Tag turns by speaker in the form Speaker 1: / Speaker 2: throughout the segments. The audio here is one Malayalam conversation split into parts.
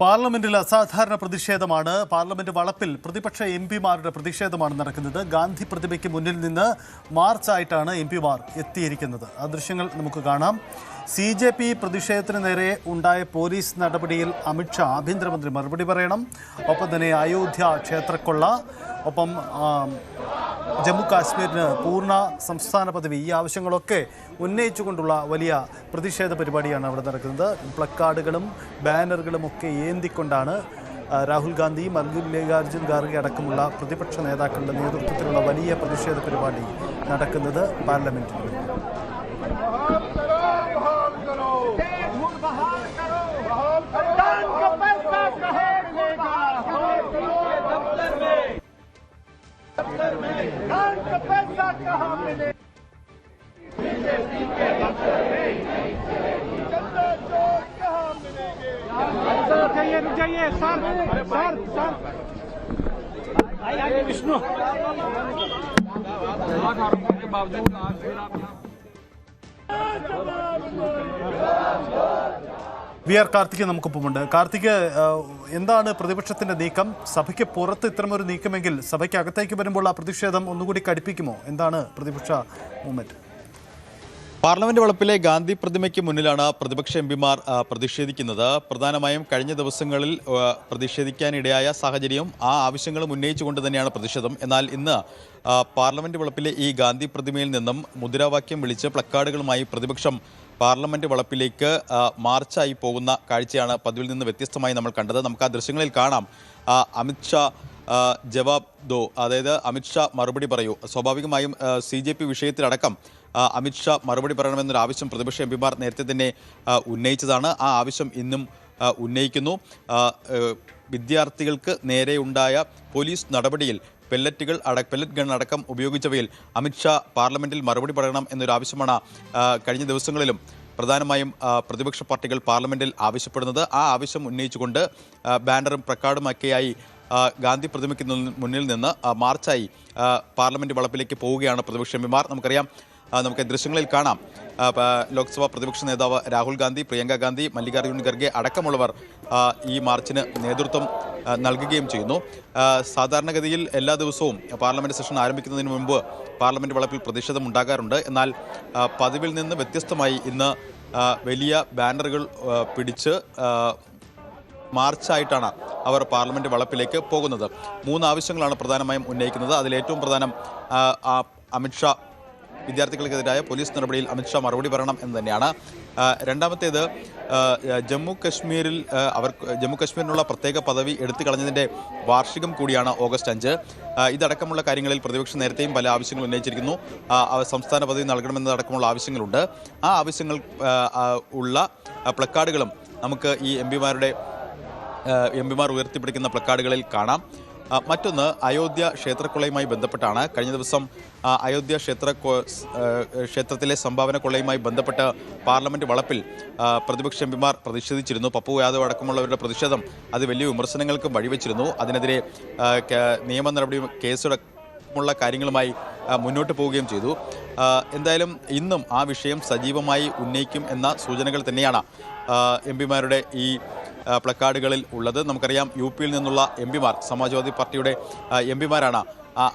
Speaker 1: പാർലമെന്റിൽ അസാധാരണ പ്രതിഷേധമാണ്. പാർലമെന്റ് വളപ്പിൽ പ്രതിപക്ഷ എംപിമാരുടെ പ്രതിഷേധമാണ് നടക്കുന്നത്. ഗാന്ധി പ്രതിമയ്ക്ക് മുന്നിൽ നിന്ന് മാർച്ചായിട്ടാണ് എംപിമാർ എത്തിയിരിക്കുന്നത്. ആ ദൃശ്യങ്ങൾ നമുക്ക് കാണാം. CJP പ്രതിഷേധത്തിന് നേരെ ഉണ്ടായ പോലീസ് നടപടിയിൽ അമിത്ഷാ ആഭ്യന്തരമന്ത്രി മറുപടി പറയണം. ഒപ്പം തന്നെ അയോധ്യ ക്ഷേത്രക്കൊള്ള, ഒപ്പം ജമ്മു കാശ്മീരിന് പൂർണ്ണ സംസ്ഥാന പദവി, ഈ ആവശ്യങ്ങളൊക്കെ ഉന്നയിച്ചുകൊണ്ടുള്ള വലിയ പ്രതിഷേധ പരിപാടിയാണ് അവിടെ നടക്കുന്നത്. പ്ലക്കാർഡുകളും ബാനറുകളും ഒക്കെ ഏന്തിക്കൊണ്ടാണ് രാഹുൽ ഗാന്ധി, മല്ലികാർജ്ജുൻ ഖാർഗെ അടക്കമുള്ള പ്രതിപക്ഷ നേതാക്കളുടെ നേതൃത്വത്തിലുള്ള വലിയ പ്രതിഷേധ പരിപാടി നടക്കുന്നത് പാർലമെന്റിൽ.
Speaker 2: विष्णु के बावजूद आज फिर आप
Speaker 1: VR കാർത്തിക് നമുക്കൊപ്പമുണ്ട്. കാർത്തിക്, എന്താണ് പ്രതിപക്ഷത്തിന്റെ നീക്കം? സഭയ്ക്ക് പുറത്ത് ഇത്തരമൊരു നീക്കമെങ്കിൽ സഭയ്ക്ക് അകത്തേക്ക് വരുമ്പോൾ ആ പ്രതിഷേധം ഒന്നുകൂടി കടുപ്പിക്കുമോ? എന്താണ് പ്രതിപക്ഷ മൂവ്മെന്റ്?
Speaker 3: പാർലമെന്റ് വളപ്പിലെ ഗാന്ധി പ്രതിമയ്ക്ക് മുന്നിലാണ് പ്രതിപക്ഷ എംപിമാർ പ്രതിഷേധിക്കുന്നത്. പ്രധാനമായും കഴിഞ്ഞ ദിവസങ്ങളിൽ പ്രതിഷേധിക്കാനിടയായ സാഹചര്യവും ആ ആവശ്യങ്ങളും ഉന്നയിച്ചുകൊണ്ട് തന്നെയാണ് പ്രതിഷേധം. എന്നാൽ ഇന്ന് പാർലമെന്റ് വളപ്പിലെ ഈ ഗാന്ധി പ്രതിമയിൽ നിന്നും മുദ്രാവാക്യം വിളിച്ച് പ്ലക്കാർഡുകളുമായി പ്രതിപക്ഷം പാർലമെന്റ് വളപ്പിലേക്ക് മാർച്ചായി പോകുന്ന കാഴ്ചയാണ് പതിവിൽ നിന്ന് വ്യത്യസ്തമായി നമ്മൾ കണ്ടത്. നമുക്ക് ആ ദൃശ്യങ്ങളിൽ കാണാം. അമിത്ഷാ ജവാബ് ദോ, അതായത് അമിത്ഷാ മറുപടി പറയൂ. സ്വാഭാവികമായും CJP വിഷയത്തിലടക്കം അമിത്ഷാ മറുപടി പറയണമെന്നൊരു ആവശ്യം പ്രതിപക്ഷ എംപിമാർ നേരത്തെ തന്നെ ഉന്നയിച്ചതാണ്. ആ ആവശ്യം ഇന്നും ഉന്നയിക്കുന്നു. വിദ്യാർത്ഥികൾക്ക് നേരെയുണ്ടായ പോലീസ് നടപടിയിൽ പെല്ലറ്റ് ഗൺ അടക്കം ഉപയോഗിച്ചവയിൽ അമിത്ഷാ പാർലമെന്റിൽ മറുപടി പറയണം എന്നൊരു ആവശ്യമാണ് കഴിഞ്ഞ ദിവസങ്ങളിലും പ്രധാനമായും പ്രതിപക്ഷ പാർട്ടികൾ പാർലമെന്റിൽ ആവശ്യപ്പെടുന്നത്. ആ ആവശ്യം ഉന്നയിച്ചുകൊണ്ട് ബാനറും പ്ലക്കാർഡുമൊക്കെയായി ഗാന്ധി പ്രതിമയ്ക്ക് മുന്നിൽ നിന്ന് മാർച്ചായി പാർലമെന്റ് വളപ്പിലേക്ക് പോവുകയാണ് പ്രതിപക്ഷ എംപിമാർ. നമുക്കറിയാം, നമുക്ക് ദൃശ്യങ്ങളിൽ കാണാം. ലോക്സഭാ പ്രതിപക്ഷ നേതാവ് രാഹുൽ ഗാന്ധി, പ്രിയങ്ക ഗാന്ധി, മല്ലികാർജ്ജുൻ ഖർഗെ അടക്കമുള്ളവർ ഈ മാർച്ചിന് നേതൃത്വം നൽകുകയും ചെയ്യുന്നു. സാധാരണഗതിയിൽ എല്ലാ ദിവസവും പാർലമെന്റ് സെഷൻ ആരംഭിക്കുന്നതിന് മുമ്പ് പാർലമെന്റ് വളപ്പിൽ പ്രതിഷേധം ഉണ്ടാകാറുണ്ട്. എന്നാൽ പതിവിൽ നിന്ന് വ്യത്യസ്തമായി ഇന്ന് വലിയ ബാനറുകൾ പിടിച്ച് മാർച്ചായിട്ടാണ് അവർ പാർലമെന്റ് വളപ്പിലേക്ക് പോകുന്നത്. 3 ആവശ്യങ്ങളാണ് പ്രധാനമായും ഉന്നയിക്കുന്നത്. അതിലേറ്റവും പ്രധാനം അമിത്ഷാ വിദ്യാർത്ഥികൾക്കെതിരായ പോലീസ് നടപടിയിൽ അമിത്ഷാ മറുപടി പറയണം എന്ന് തന്നെയാണ്. രണ്ടാമത്തേത് ജമ്മു കശ്മീരിനുള്ള പ്രത്യേക പദവി എടുത്തു കളഞ്ഞതിൻ്റെ വാർഷികം കൂടിയാണ് ഓഗസ്റ്റ് 5. ഇതടക്കമുള്ള കാര്യങ്ങളിൽ പ്രതിപക്ഷം നേരത്തെയും പല ആവശ്യങ്ങൾ ഉന്നയിച്ചിരിക്കുന്നു. സംസ്ഥാന പദവി നൽകണമെന്നതടക്കമുള്ള ആവശ്യങ്ങളുണ്ട്. ആ ആവശ്യങ്ങൾ ഉള്ള പ്ലക്കാർഡുകളും നമുക്ക് ഈ എംപിമാർ ഉയർത്തിപ്പിടിക്കുന്ന പ്ലക്കാർഡുകളിൽ കാണാം. മറ്റൊന്ന് അയോധ്യ ക്ഷേത്രക്കൊള്ളയുമായി ബന്ധപ്പെട്ടാണ്. കഴിഞ്ഞ ദിവസം അയോധ്യ ക്ഷേത്രത്തിലെ സംഭാവന കൊള്ളയുമായി ബന്ധപ്പെട്ട് പാർലമെന്റ് വളപ്പിൽ പ്രതിപക്ഷ എംപിമാർ പ്രതിഷേധിച്ചിരുന്നു. പപ്പു യാദവ് അടക്കമുള്ളവരുടെ പ്രതിഷേധം അത് വലിയ വിമർശനങ്ങൾക്കും വഴിവെച്ചിരുന്നു. അതിനെതിരെ നിയമ നടപടിയും കേസടക്കമുള്ള കാര്യങ്ങളുമായി മുന്നോട്ട് പോവുകയും ചെയ്തു. എന്തായാലും ഇന്നും ആ വിഷയം സജീവമായി ഉന്നയിക്കും എന്ന സൂചനകൾ തന്നെയാണ് എംപിമാരുടെ ഈ പ്ലക്കാർഡുകളിൽ ഉള്ളത്. നമുക്കറിയാം, UPയിൽ നിന്നുള്ള എംപിമാർ, സമാജ്വാദി പാർട്ടിയുടെ എംപിമാരാണ്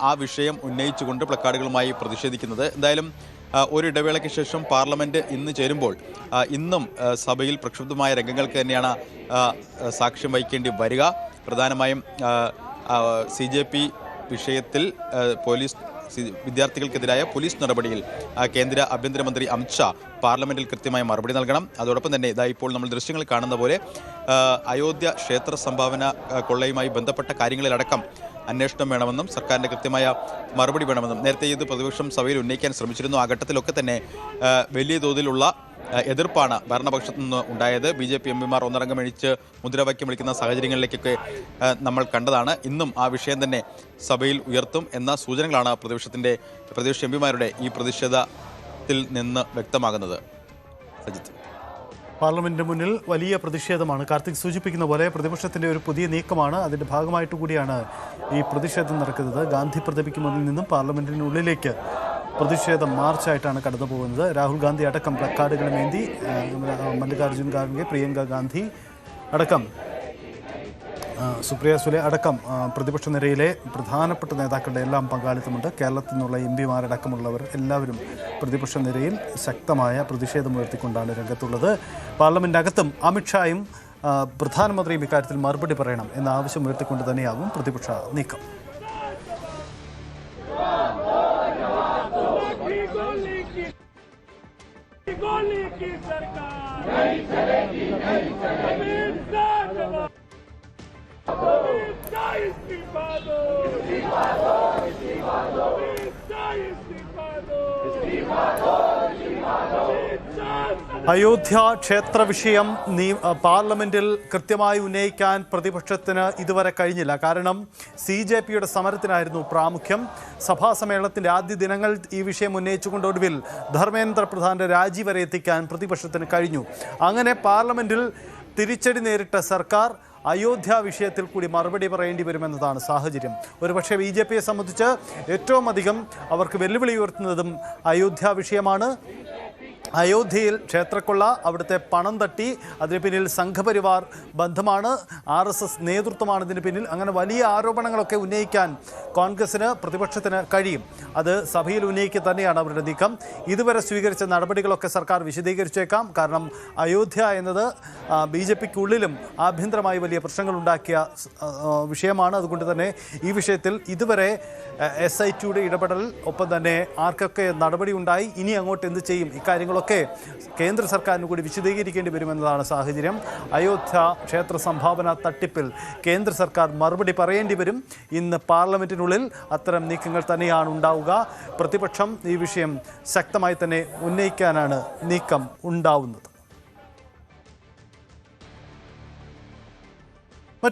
Speaker 3: ആ വിഷയം ഉന്നയിച്ചുകൊണ്ട് പ്ലക്കാർഡുകളുമായി പ്രതിഷേധിക്കുന്നത്. എന്തായാലും ഒരിടവേളയ്ക്ക് ശേഷം പാർലമെന്റ് ഇന്ന് ചേരുമ്പോൾ ഇന്നും സഭയിൽ പ്രക്ഷുബ്ധമായ രംഗങ്ങൾക്ക് തന്നെയാണ് സാക്ഷ്യം വഹിക്കേണ്ടി വരിക. പ്രധാനമായും CJP വിഷയത്തിൽ വിദ്യാർത്ഥികൾക്കെതിരായ പോലീസ് നടപടിയിൽ കേന്ദ്ര ആഭ്യന്തരമന്ത്രി അമിത്ഷാ പാർലമെന്റിൽ കൃത്യമായി മറുപടി നൽകണം. അതോടൊപ്പം തന്നെ ഇപ്പോൾ നമ്മൾ ദൃശ്യങ്ങൾ കാണുന്ന പോലെ അയോധ്യ ക്ഷേത്ര സംഭാവന കൊള്ളയുമായി ബന്ധപ്പെട്ട കാര്യങ്ങളിലടക്കം അന്വേഷണം വേണമെന്നും സർക്കാരിൻ്റെ കൃത്യമായ മറുപടി വേണമെന്നും നേരത്തെ ഇത് പ്രതിപക്ഷം സഭയിൽ ഉന്നയിക്കാൻ ശ്രമിച്ചിരുന്നു. ആ ഘട്ടത്തിലൊക്കെ തന്നെ വലിയ തോതിലുള്ള എതിർപ്പാണ് ഭരണപക്ഷത്തു നിന്ന് ഉണ്ടായത്. BJP എംപിമാർ ഒന്നടങ്കം എഴിച്ച് മുദ്രാവാക്യം വിളിക്കുന്ന സാഹചര്യങ്ങളിലേക്കൊക്കെ നമ്മൾ കണ്ടതാണ്. ഇന്നും ആ വിഷയം തന്നെ സഭയിൽ ഉയർത്തും എന്ന സൂചനകളാണ് പ്രതിപക്ഷ എംപിമാരുടെ ഈ പ്രതിഷേധത്തിൽ നിന്ന് വ്യക്തമാകുന്നത്. സജിത്ത്,
Speaker 1: പാർലമെന്റിന് മുന്നിൽ വലിയ പ്രതിഷേധമാണ്. കാർത്തിക് സൂചിപ്പിക്കുന്ന പോലെ പ്രതിപക്ഷത്തിന്റെ ഒരു പുതിയ നീക്കമാണ്. അതിന്റെ ഭാഗമായിട്ട് കൂടിയാണ് ഈ പ്രതിഷേധം നടക്കുന്നത്. ഗാന്ധി പ്രതിമയ്ക്ക് മുന്നിൽ നിന്നും പാർലമെന്റിനുള്ളിലേക്ക് പ്രതിഷേധം മാർച്ചായിട്ടാണ് കടന്നു പോകുന്നത്. രാഹുൽ ഗാന്ധി അടക്കം പ്ലക്കാർഡുകളുമേന്തി, മല്ലികാർജ്ജുൻ ഖാർഗെ, പ്രിയങ്ക ഗാന്ധി അടക്കം സുപ്രിയ സുലെ അടക്കം പ്രതിപക്ഷ നിരയിലെ പ്രധാനപ്പെട്ട നേതാക്കളുടെ എല്ലാം പങ്കാളിത്തമുണ്ട്. കേരളത്തിൽ നിന്നുള്ള എംപിമാരടക്കമുള്ളവർ എല്ലാവരും പ്രതിപക്ഷ നിരയിൽ ശക്തമായ പ്രതിഷേധമുയർത്തിക്കൊണ്ടാണ് രംഗത്തുള്ളത്. പാർലമെന്റിനകത്തും അമിത്ഷായും പ്രധാനമന്ത്രിയും ഇക്കാര്യത്തിൽ മറുപടി പറയണം എന്ന ആവശ്യം ഉയർത്തിക്കൊണ്ട് തന്നെയാകും പ്രതിപക്ഷ നീക്കം. അയോധ്യ ക്ഷേത്ര വിഷയം പാർലമെന്റിൽ കൃത്യമായി ഉന്നയിക്കാൻ പ്രതിപക്ഷത്തിന് ഇതുവരെ കഴിഞ്ഞില്ല. കാരണം CJPയുടെ സമരത്തിനായിരുന്നു പ്രാമുഖ്യം. സഭാ സമ്മേളനത്തിന്റെ ആദ്യ ദിനങ്ങൾ ഈ വിഷയം ഉന്നയിച്ചുകൊണ്ട് ഒടുവിൽ ധർമ്മേന്ദ്ര പ്രധാന്റെ രാജി വരെ എത്തിക്കാൻ പ്രതിപക്ഷത്തിന് കഴിഞ്ഞു. അങ്ങനെ പാർലമെന്റിൽ തിരിച്ചടി നേരിട്ട സർക്കാർ അയോധ്യ വിഷയത്തിൽ കൂടി മറുപടി പറയേണ്ടി വരുമെന്നതാണ് സാഹചര്യം. ഒരുപക്ഷെ BJPയെ സംബന്ധിച്ച് ഏറ്റവും അധികം അവർക്ക് വെല്ലുവിളി ഉയർത്തുന്നതും അയോധ്യ വിഷയമാണ്. അയോധ്യയിൽ ക്ഷേത്രക്കൊള്ള, അവിടുത്തെ പണം തട്ടി, അതിന് പിന്നിൽ സംഘപരിവാർ ബന്ധമാണ്, RSS നേതൃത്വമാണ് ഇതിന് പിന്നിൽ. അങ്ങനെ വലിയ ആരോപണങ്ങളൊക്കെ ഉന്നയിക്കാൻ കോൺഗ്രസിന്, പ്രതിപക്ഷത്തിന് കഴിയും. അത് സഭയിൽ ഉന്നയിക്കുക തന്നെയാണ് അവരുടെ നീക്കം. ഇതുവരെ സ്വീകരിച്ച നടപടികളൊക്കെ സർക്കാർ വിശദീകരിച്ചേക്കാം. കാരണം അയോധ്യ എന്നത് BJPക്കുള്ളിലും ആഭ്യന്തരമായി വലിയ പ്രശ്നങ്ങളുണ്ടാക്കിയ വിഷയമാണ്. അതുകൊണ്ട് തന്നെ ഈ വിഷയത്തിൽ ഇതുവരെ SITയുടെ ഇടപെടൽ, ഒപ്പം തന്നെ ആർക്കൊക്കെ നടപടി ഉണ്ടായി, ഇനി അങ്ങോട്ട് എന്ത് ചെയ്യും, ഇക്കാര്യങ്ങളൊക്കെ കേന്ദ്ര സർക്കാരിന് കൂടി വിശദീകരിക്കേണ്ടി വരുമെന്നതാണ് സാഹചര്യം. അയോധ്യ ക്ഷേത്ര സംഭാവന തട്ടിപ്പിൽ കേന്ദ്ര സർക്കാർ മറുപടി പറയേണ്ടി വരും. ഇന്ന് പാർലമെന്റിനുള്ളിൽ അത്തരം നീക്കങ്ങൾ തന്നെയാണ് ഉണ്ടാവുക. പ്രതിപക്ഷം ഈ വിഷയം ശക്തമായി തന്നെ ഉന്നയിക്കാനാണ് നീക്കം ഉണ്ടാവുന്നത്.